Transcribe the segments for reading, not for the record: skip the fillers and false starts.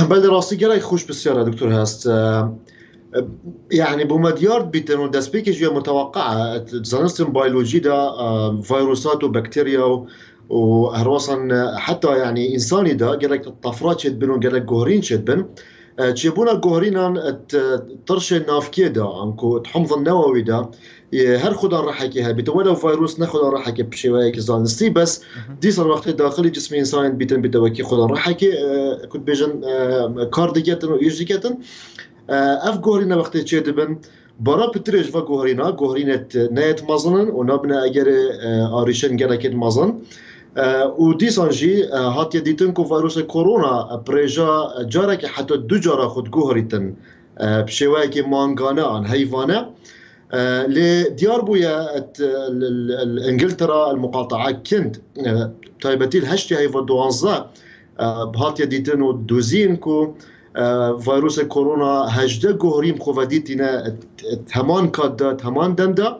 بله راستی گرای خوش بسیار دکتر هست. يعني بومديار بيتنو دسبيكي جوية متوقعة زانستن بيولوجي دا فيروسات وبكتيريا وهروسا حتى يعني إنساني دا قالك الطفرات شد بنو قالك جوهرين شد بن تشيبونا جوهرين ترش النافكي دا أنكو تحمض النووي دا هر خدا راح يحكيها بتولى فيروس ناخذ راح يحكي بشوية كزانستي بس دي صار وقت داخلي جسم إنسان بيتن بتوكي خدا راح يحكي كنت بيجن كارديجاتن ويجيكاتن اف جوهرينا وقتی چه دبن برا پترش و جوهرینت نیت مازنن و نبنا اگر آریشن گرکت مازن و دیسانجی هات یدیتن کو ویروس کرونا پریجا جاره که حتی دو جاره خود جوهریتن بشوایی که مانگانه آن حیوانه لديار بويا انجلترا المقاطعة كنت تايبتي الهشتي هاي فدوانزا بهات يديتن ودوزين كو فيروس كورونا هجده جوهريم خوفاديتنا همان كادات همان دندا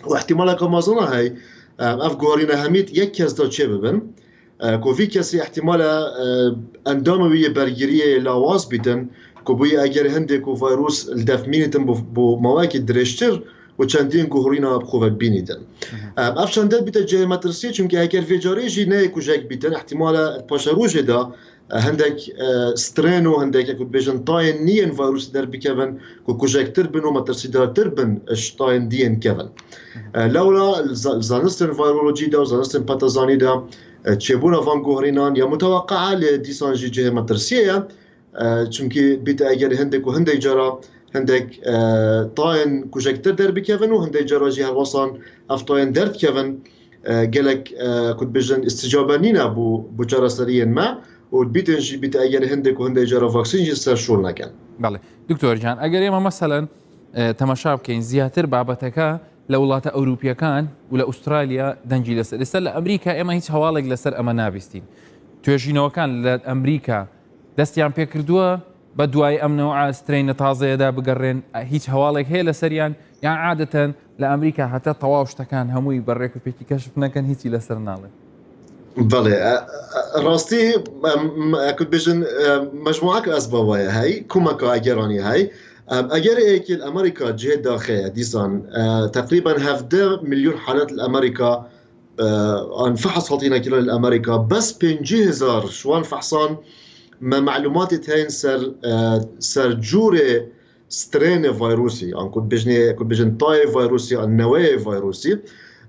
واحتمالا كمازونا هاي اف جوهرينا هميت يك كز دا چه ببن كوفي كسي احتمالا انداموية برگيرية لاواز بيتن كوبوية اگر هندكو فيروس الدفمينتن بو مواكي درشتر و چندین جوهرینا بخواد بینیدن. افشانده بیت جای مدرسه چون که اگر ویجاری جی نه کوچک بیتن احتمال پاشروج دا هندک سترینو هندک اکو بیشن تاین نین ویروس در بکن کو کوچک تر بنو مدرسه دار تر بن اشتاین دین کن. لولا زانستن ویرولوژی دا و زانستن پاتازانی دا چبونا وان جوهرینان یا متوقعه لدیسانجی جای مدرسه چون که بیت اگر هندک و هندک جرا هندك طاين كوجكتر درب كيفن وهندك جراجي هالوصان أفطاين درد كيفن قالك كنت بيجن استجابانينا بو جراسريين ما وبيتنجي بتأجر هندك وهندك جرا فاكسين جسر شغل نكن. بله دكتور جان أجر ما مثلا تماشاب كين زياتر بابتك لولاة أوروبيا كان ولا أستراليا دنجي لسر لأمريكا إما هيك حوالق لسر أما نابستين توجينا وكان لأمريكا دستيان بيكردوا بدواي أمنوا سترين تازة دا بقرن هيك هوالك هي لسريان يعني عادة لأمريكا حتى طواوش تكان هموي بريك بيكي كشفنا كان هيك لسرناله. بله راستي كنت بيجن مجموعة أسباب هاي كوما كأجراني هاي أجر إيكل أمريكا جهة داخلية ديسان تقريبا 7 مليون حالات الأمريكا عن فحص هاتينا كيلو الأمريكا بس 50,000 شوان فحصان ما معلومات تهين سر جوري سترين فيروسي يعني كنت بيجن طاي فيروسي النواة فيروسي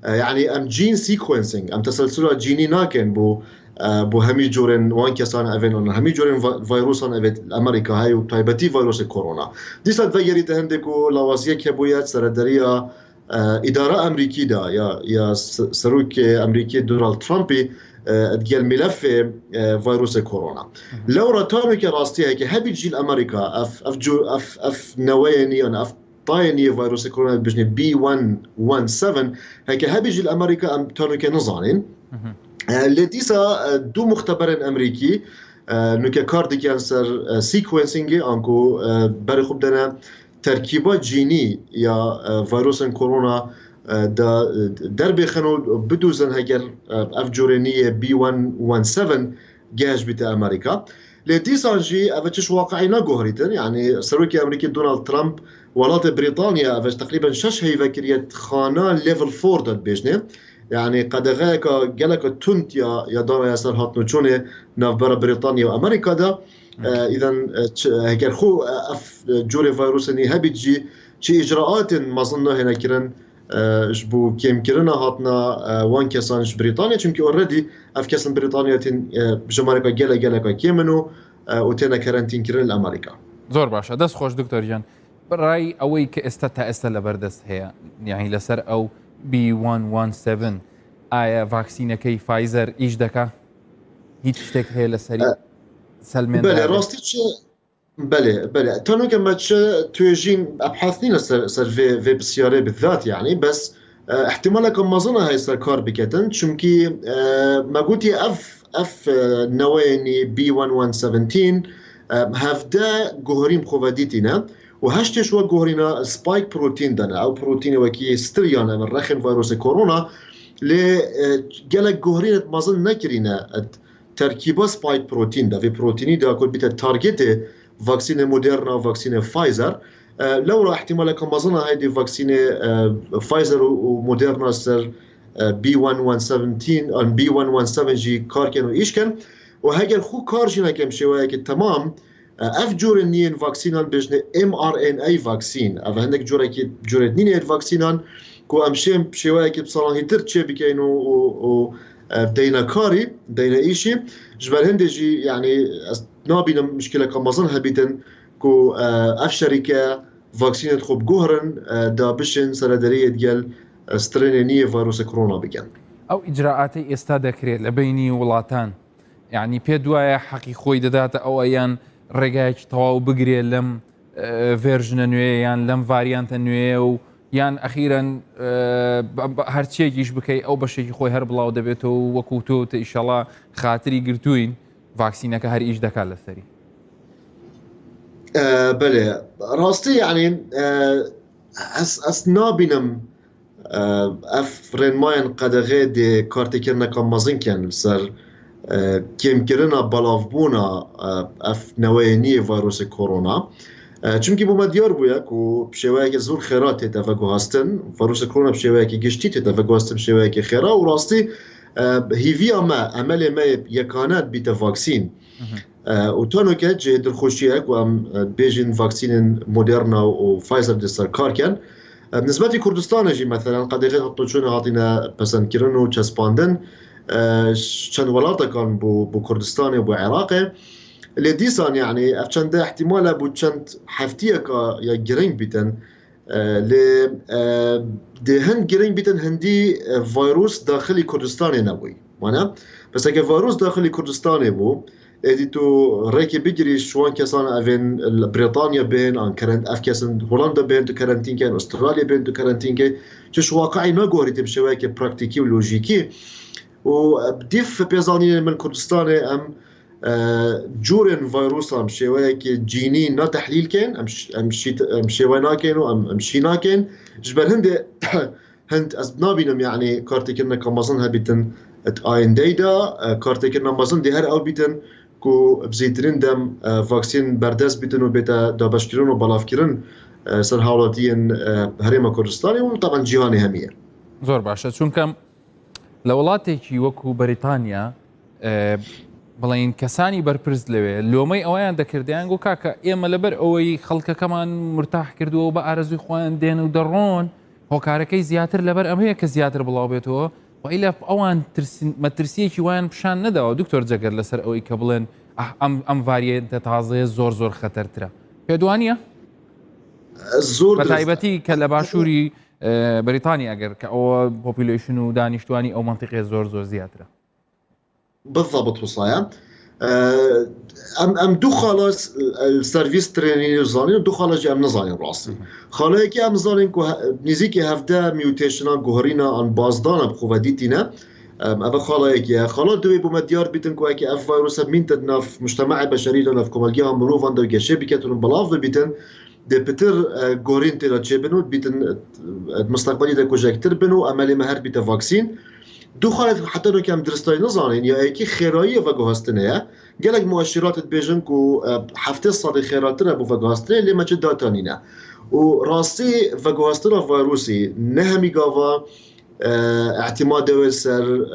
يعني ام جين سيكونسينج ام تسلسل جيني ناكن بو همي جورين وان كسان افين همي جورين فيروسان افيت الامريكا هاي وطيبتي فيروس كورونا دي صد فيري تهندكو لوازيه كبويات سردريه اداره امريكي دا يا سروك امريكي دونالد ترامبي تقال ملف فيروس كورونا لو رتانو كراستي هيك هبي جيل امريكا اف نويني انا اف طايني فيروس كورونا بجني بي 117 هيك هبي جيل امريكا ام تانو كنظانين لديسا دو مختبر امريكي نوكا كارد كانسر سيكونسينج انكو برخوب دنا تركيبات جيني يا فيروس كورونا دا دربي خنو بدوزن هجر افجورينيه بي 117 جاش بتاع امريكا لديسانجي افتش واقعينا جوهريتن يعني سروكي امريكي دونالد ترامب ولات بريطانيا افتش تقريبا شش هي فكريت خانه ليفل 4 دال بيجنه يعني قد غاك جالك تونت يا دار ياسر هاتنو چونه نافبر بريطانيا وامريكا دا اذا هيك خو اف جوري فيروسني هبيجي شي اجراءات ما ظننا هنا كرن جبو كيم كرنا هاتنا وان كسانش بريطانيا چونكي اوريدي اف كسان بريطانيا تن بجماركا جالا كيمنو وتنا كارنتين كرن الامريكا زور باشا دس خوش دكتور جان براي اوي كاستتا لبردس هي يعني لسر او بي 117 ايا فاكسينا كي فايزر ايش دكا هيك شتك هي لسري سلمين بله راستي بله تانو كما توجين ابحاثين سر في بسياره بالذات يعني بس احتمال ما ظن هاي سركار بكتن چونكي ما قلتي اف نويني بي 117 هفدا جوهرين خوفاديتنا وهشتش وجوهرنا سبايك بروتين دنا او بروتين وكي ستريانا من رخن فيروس كورونا ل جالك جوهرين ما ظن نكرينا ترکیبا سپایک پروتین دا و پروتینی دا کل بیت تارگت واکسین مدرنا و واکسین فایزر لو را احتمال کم مزنا هایدی واکسین فایزر و مدرنا سر B1117 ان B117 جی کار کن و ایش کن و هاگر خو کار جینا کم شویه که تمام اف جور نین واکسینان بجنه mRNA واکسین اف هندک جوره که جورت نین واکسینان کو امشیم شویه که بصلاحی تر چه بکین و دينا كاري دينا إيشي جبال هندجي يعني نابينا مشكلة كمازن هبيتن كو اف شركة فاكسينات خوب جوهرن دا بشن سردرية ديال سترينية فيروس كورونا بكن أو إجراءاتي استادا كريت لبيني ولاتان يعني بيدوايا حقي خوي داتا أو أيان رجاج تواو بقري لم فيرجن نوية يعني لم فاريانت نوية یان ئەخیرەن هەرچێکیش بکەی ئەو بەشێکی خۆی هەر بڵاو دەبێتەوە وەکو تۆ ئینشاڵڵا خاتری گرتوین ڤاکسینەکە هەر ئیش دەکات لەسەری. بەڵێ ڕاستی یعنی ئەس نابینم ئەف ڕێنمایان قەدەغێ دێ کارتێکردنەکە مەزنکەن سەر کێمکردنە بەڵاوبوونە ئەف نەوەیە ڤایرۆسی کۆڕۆنا. چونکی بوومە دیار بووە و شێوەیەکی زۆر خێرا تێتە ڤەگوهاستن ڤایرۆسی کۆڕۆنا شێوەیەکی گشتی تێتە ڤەگوهاستن شێوەیەکی خێرا و ڕاستی هیڤیا مە ئەمەلێ مە یەکانەت بیتە ڤاکسین و تۆنۆکە جێ دڵخۆشیەک و ئەم بێژین ڤاکسینن مۆدێرنا و فایزەر دەسەر کارکەن نسبەتی کوردستانەژی مەثەلەن قەدەغێ هەڵتۆچوونە هاتینە پەسەندکردن و چەسپاندن چەند وڵاتەکان بۆ کوردستانی و بۆ عێراقێ لێ دیسان یعنی ئەف چەندە احتیمالە بوو چەند هەفتیەکە یا گرنگ بیتن لێ دێ هەند گرنگ بیتن هەندی ڤایرۆس داخلی کوردستانی نەبووی وانە بەسەکە ڤایرۆس داخلی کوردستانی بوو ئێدی تۆ ڕێکی بگیری شوان کەسان ئەڤێن بریتانیا بێن ئەن ئەف کەسن هۆڵەندا بێن تو کەرەنتینکەن ئوسترالیا بێن تو کەرەنتینکە چش واقعی نەگۆڕیتە بشێوەیەکی پراکتیکی و لۆژیکی و دیف پێزانینە من کوردستانی ئەم جورن ڤایرۆسان شێوەیەکی جینی ناتەحلیلکەن ئەم شێوە ناکەن و ئەم شی ناکەن ji ber هەند ئەس نابینم یعنی کارتێکردنەکە مەزن هەبیتن ئایندەیدا کارتێکردنە مەزن دێ هەر ئەو بیتن ku بزیترین دەم ڤاکسین بەردەست بیتن و بێتە دابەشکردن و بەڵاوکردن سەر هاوڵاتیان هەرێمە کوردستانی و تاقەن جیهانی هەمیە زۆر باشە چونکە لە وڵاتێکی وەکو بەریتانیا بڵین کەسانی بەرپرس لەوێ لۆمەی ئەویان دەکردیان گو کاکە ئێمە لەبەر ئەوەی خەڵکەکەمان مرتاح کردووە بە ئارەزوی خۆیان دێن و دەڕۆن هۆکارەکەی زیاتر لەبەر ئەمەیە کە زیاتر بڵاو بێتەوە وئیلا ئەوان مەترسیەکی وایان پیشان نەداوە دکتۆر جەگەر لەسەر ئەوەی کە بڵێن ئەم ڤاریێنتە تازەیە زۆر خەتەرترە پێدوانیە زۆر بە تایبەتی کە لە باشووری بەریتانیا ئەگەر کە ئەوە پۆپیلۆیشن و دانیشتوانی ئەو مەنتیقێ زۆر زیاترە بالضبط وصايا ام دو خلاص السيرفيس ترينين وزانين دو خلاص ام نزانين راسي خلاص ام نزانين كو نزيكي هفدا ميوتيشن جوهرينا ان بازدانا بخوفاديتينا ابا خلاص دوي بمديار بيتن كو اكي اف فيروس من تدنا في مجتمع بشري لنا في كومالجيا مروفان دو شبكه بلاف بيتن دي بتر جورين تلا تشبنو بيتن مستقبلي دا كوجاكتر بنو امالي مهر بيتا فاكسين دو خالد حتى لو كان درستاي نزانين يا ايكي خيرايه فاغوستنيا قالك مؤشرات تبيجن كو حفتي صدي خيراتنا بو فاغوستنيا اللي ما داتانينا وراستي فاغوستنا فيروسي نهمي غافا اعتماد وسر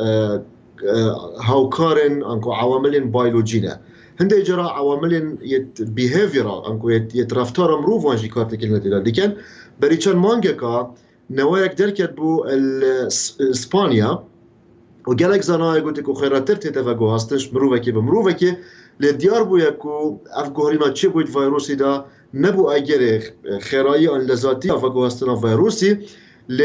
هاوكارن انكو عوامل بيولوجينا هند جرا عوامل بيهيفيرال انكو يترفتار مروفان جي كارتيكلنا دي لكن بريتشان مانجاكا نوايك دركت بو اسبانيا وقالك زناي قلت لك خيراتر تتفقو هاستش مروفكي بمروفكي لديار بو يكو افغورينا تشي بو فيروسي دا نبو اجر خيراي ان لزاتي افغو هاستنا فيروسي ل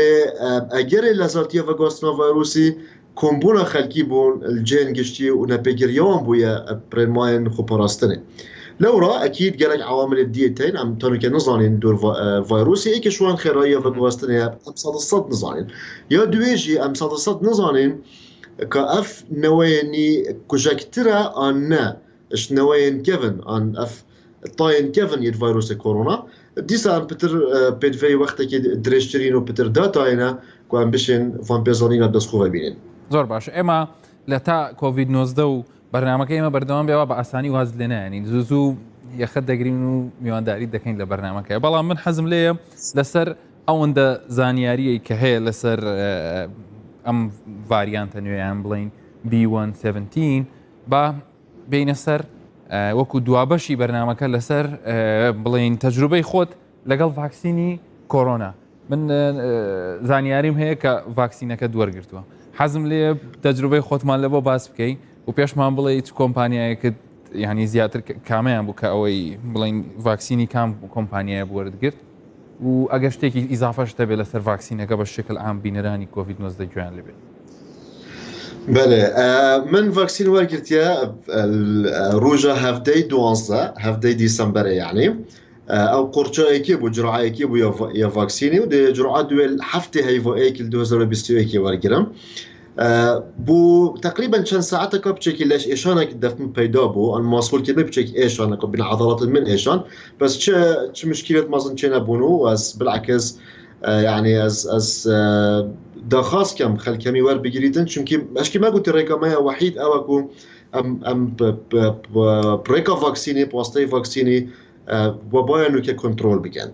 اجر لزاتي افغو هاستنا فيروسي كومبونا خلقي بون الجين قشتي ونبيجريون بو يا بريماين خوبراستني لورا اكيد قالك عوامل الديتين عم تونو كنظانين دور فيروسي ايك شوان خيرايه فغواستنيا ابسط الصد نظانين يا دويجي ابسط الصد نظانين كاف نويني كوجاكترا ان اش نوين كيفن ان اف طاين كيفن يد فيروس كورونا ديسا ام بتر بيد في وقت كي دريشترين وبتر داتاينا كو ام بشين فان بيزانينا بس خوفا بينين زور باش اما لتا كوفيد 19 و بەرنامەکە ئێمە بەردەوام بێەوە بە ئاسانی واز لێ نایانی زوو یەخەت دەگرین و میوانداری دەکەین لە بەرنامەکە بەڵام من حەزم لێیە لەسەر ئەوەندە زانیاریی کە هەیە لەسەر ئەم ڤاریانتە نوێیان بڵین B117 با بینە سەر وەکو دوابەشی بەرنامەکە لەسەر بڵین تەجروبەی خۆت لەگەڵ ڤاکسینی کۆرۆنا من زانیاریم هەیە کە ڤاکسینەکە دووەرگرتووە حەزم لێ تەجروبەی خۆتمان لە بۆ باس بکەی و پێشمان بڵێ هیچ کۆمپانیایەکە یعنی زیاتر کامیان بوو کە ئەوەی بڵین ڤاکسینی کام کۆمپانیایە بوەردگرت و ئەگەر شتێکی ئیزافەش دەبێت لەسەر ڤاکسینەکە بە شکل ئام بینەرانی کۆڤید-19 گوێیان لەبێت. بله من واکسین وەرگرتیە ڕۆژە هەفتەی دیسەمبەرە یعنی ئەو قورچەیەکی بوو جرعایەکی بوو یا ڤاکسینی و دێ جرعا دوێ هەفتێ هەیڤۆئەیەکی 2021 وەرگرم بوو تقریبا چەند ساعتەکە بچێکی لەش ئێشانێکی دەفم پەیدا بوو ئەن ماسوولکردنی بچێکی ئێشانەکە بین عەضەڵات من ئێشان بەس چ مشکلت مازن چێ نەبوون و ئەس بالعکس يعني از داخواست كم خلكمي ور بگیریدن چونکی اشکی ما گوتی ڕێگەمەیە وحید ئەوە کو ئەم پرێکا ڤاکسینی پۆستەی ڤاکسینی بۆ بایەن وکە کۆنترۆل بکەن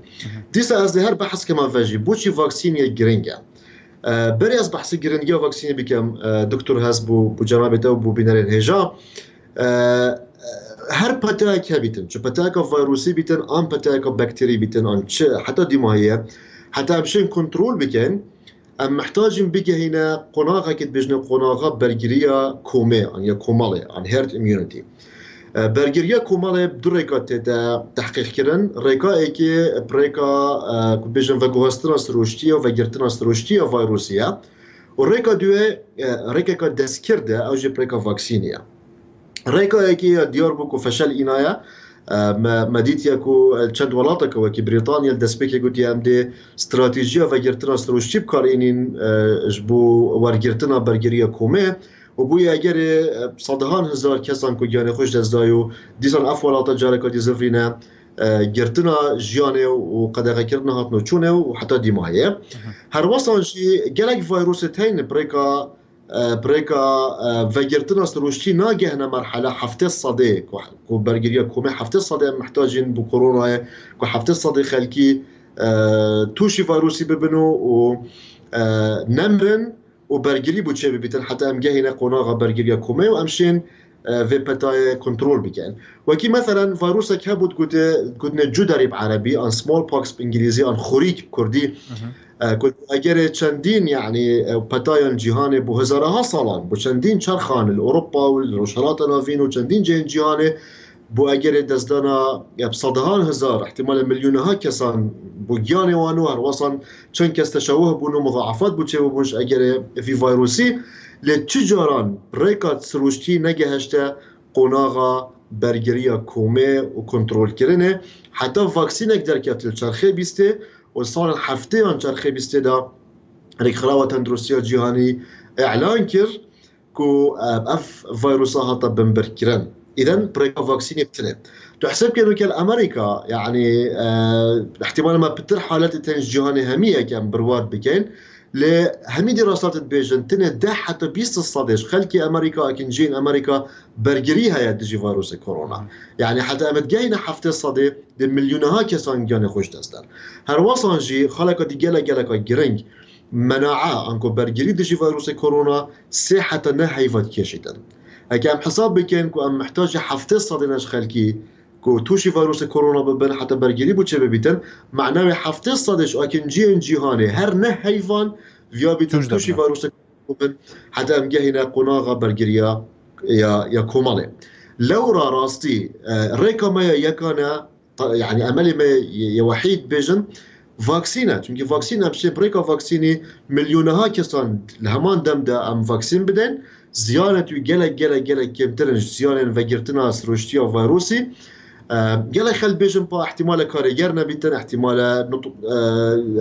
دیسە ئەس هەر بەحث کەمان ڤەژی بۆچی ڤاکسینی گرنگە بەری ئەس بەحسی گرنگی ڤاکسینی بکەم دکتۆر هەست بوو جەنابێتەوە بوو بینەرێن هێژا هەر پەتایەک هەبیتن چ پەتایەکە ڤایرۆسی بیتن ئان پەتایەکە بەکتێری بیتن ئان چ حتا دیماهەیە حتى بشين كنترول بكن ام محتاجين بقى هنا قناغه كت بجنا قناغه برجريه كومي يعني كومالي عن هيرد اميونيتي برجريه كومالي بدريكات تحقيق كرن ريكا ايكي بريكا بجن فاغوستنا سروشتيه وفاغرتنا سروشتيه فيروسيه وريكا دوي ريكا دسكرده او جي بريكا فاكسينيا ريكا ايكي ديار بوكو فشل انايا ما دیتیا کو چند وڵاتە وەکی بریتانیا دەستپێکی گوتی ئەم دێ استراتیژیە ڤەگرتنا سرۆشتی بکارێنین بۆ وەرگرتنا بەرگریە کۆمێ و بووی ئەگەرێ سەدەهان هزار کەسان کو گیانی خۆش دەستدای و دیسان ئەف وڵاتە جارێکە دیزڤینە گرتنا ژیانێ و قەدەغەکردنە هاتنە چوونێ و حتا دیمایە هەروەسانشی گەلێک ڤایرۆسێت هەین بريكا فاجرتنا سروشتي ناجهنا مرحلة حفتة صديق وبرجريا كومي حفتة صديق محتاجين بكورونا وحفتة صديق خلكي توشي فيروسي ببنو و نمرن وبرجري بوتشي بيتن حتى ام جهنا قناغه برجريا كومي وامشين في بتاي كنترول بكان وكي مثلا فيروسك هبوت قلنا جدري بعربي ان سمول بوكس بانجليزي ان خوريك بكردي كنت اگر چندین يعني بتايان جهاني بو هزارها سالان بو چندین چرخان الاوروبا والروشنات نافين وچندین جهان جهاني بو اگر دزدنا بصدهان هزار احتمال مليونها كسان بو جاني وانو هروصن چند کس تشوه بونو مضاعفات بو چه بونش اگر في فيروسي لتجاران بريكات سروشتي نگهشته قناغا برگريا كومي وكنترول كرنه حتى فاكسينك دركات الچرخه بيسته وصار الحفتي عن چرخه بيسته دا ريك خلاوة تندرسية جهاني اعلان كر كو اف فيروسها طبن بركرن اذن بريكا فاكسيني بتنه تحسب كانوا كالامريكا يعني احتمال ما بتر حالات تنج جهاني همية كان برواد بكين لهمي دراسات بيجن تنه ده حتى بيست الصديش خلكي امريكا اكن جين امريكا برجريها يا دجي فيروس كورونا يعني حتى امد جاينا حفتة صدي دي مليونها كسان جاني خوش دستر هر وصان جي خلقا دي جالا جرنج مناعة انكو برجري دجي فيروس كورونا سي حتى نهيفت كيشيتن هكا ام حساب بكين كو ام محتاج حفتة صدي ناش خلكي كو توشي فيروس كورونا ببن حتى برجري بو تشبه بيتن معناه حفتة صدش اكن جيهاني هر نهيفان فيا بيتن توشي فيروس كورونا حتى ام جاهنا قناغة برجريا يا كومالي لو راستي ريكا ما يكانا يعني املي ما يوحيد بيجن فاكسينات چونكي فاكسين امشي بريكا فاكسيني مليونها كسان لهمان دمدا ام فاكسين بدن زيانة جلك كمترن زيانة فجرتنا سروشتيا فيروسي جلك خل بيجن با احتمال كاريجر نبيتن احتمال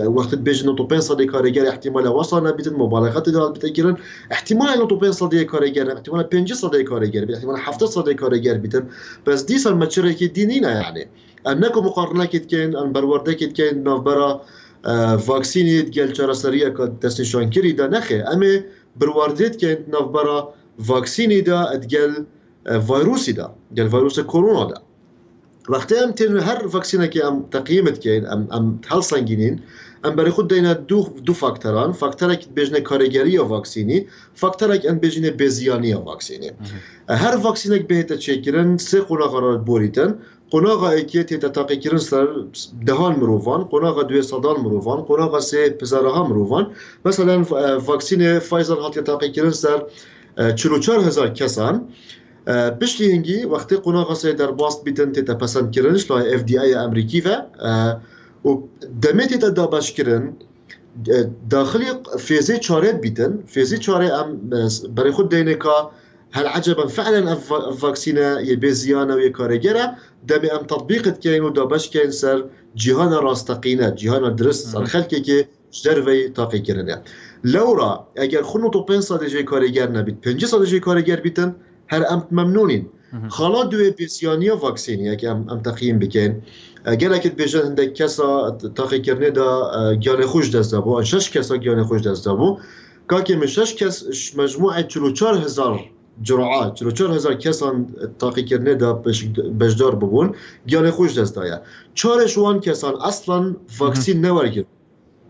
وقت بيجن نطوبين صدي كاريجر احتمال وصل نبيتن مبالغات دال بتأكيرن احتمال نطوبين صدي كاريجر احتمال 5 صدي كاريجر احتمال 7 صدي كاريجر بيتن بس دي صار متشركي دينينا يعني انكم مقارنه كان ان برورده كان نوبرا فاكسيني ديال چرسريه كدستنشان كري دا نخي اما بروردت كان نوبرا فاكسيني دا ديال فيروسي دا قال فيروس كورونا دا وقتی ام تن هر واکسینه که ام تقییمت کن ام هل سنگینین ام برای خود دینا دو فاکتوران فاکتوری که بجنه کارگری یا واکسینی فاکتوری که ام بجنه بزیانی یا واکسینی هر واکسینه که بهت چکرن سه قناق قرار بوریتن قناق ایکی تیت تاقیکرن سر دهان مروفان قناق 200 مروفان قناق سه پزارها مروفان مثلا واکسین فایزر هاتی تاقیکرن سر 44,000 کسان پشتی هنگی وقتی قناق سه در باست بیتن تیت پسند کرنش لای FDA امریکی و دمت تیت دابش کرن داخلی فیزی چاره بیتن فیزی چاره ام برای خود دینه که هل عجبا فعلا الفاكسينة يبيزيانا ويكارجرا دبي ام تطبيقت كاين ودابش كاين سر جهان راستقينة جهان درست الخلق كي جدروي تاقي كرنا لورا اگر خونو تو 5 سادجي كارجر نبيت 5 سادجي كارجر بيتن هر ام ممنونين خالا دوی بيزيانيا فاكسيني اگر ام تقييم بكين گلکت بیشتر هندک کسا تاقی کرده دا گیان خوش دست دابو 6 کسا گیان خوش دست دابو که من 6 کس مجموعه 44,000 جرعات 44,000 کسان تاقی کرده دا بجدار ببون گیان خوش دست دایا 4 وان کسان اصلا واکسین نورگر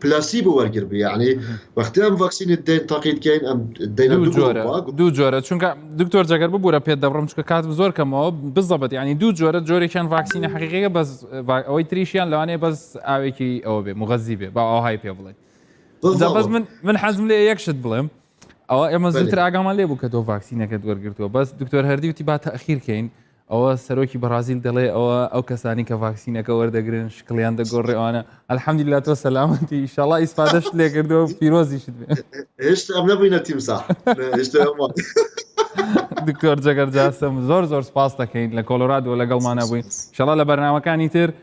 پلاسیبو ورگر بی یعنی وقتی هم واکسین دین تاقید کن ام دین دو جوره چونکه دکتر جگر ببوره پید دبرم چونکه کاتب زور کما بالضبط يعني دو جوره كان واکسین حقیقیه بس اوی تریشیان لانه بس اوی کی او به مغذی به با آهای پی بله بس من حزم لی یکشد بلم او اما زودتر اقام لی بو کدو واکسینه کد ورگرتو بس دکتر هردی وتی با تأخیر کین او سروکی برازیل دلی او کسانی که واکسینه که وردگرن شکلیان دگوری آنها الحمدلله تو سلامتی ان شاء الله استفادهش لیکردو پیروزی شد هشت ام نبینه تیمساح هشت ام دکتر جگر جاسم زور سپاس دکین لکولورادو لگل ما نبوین ان شاء الله لبرنامه کانی تر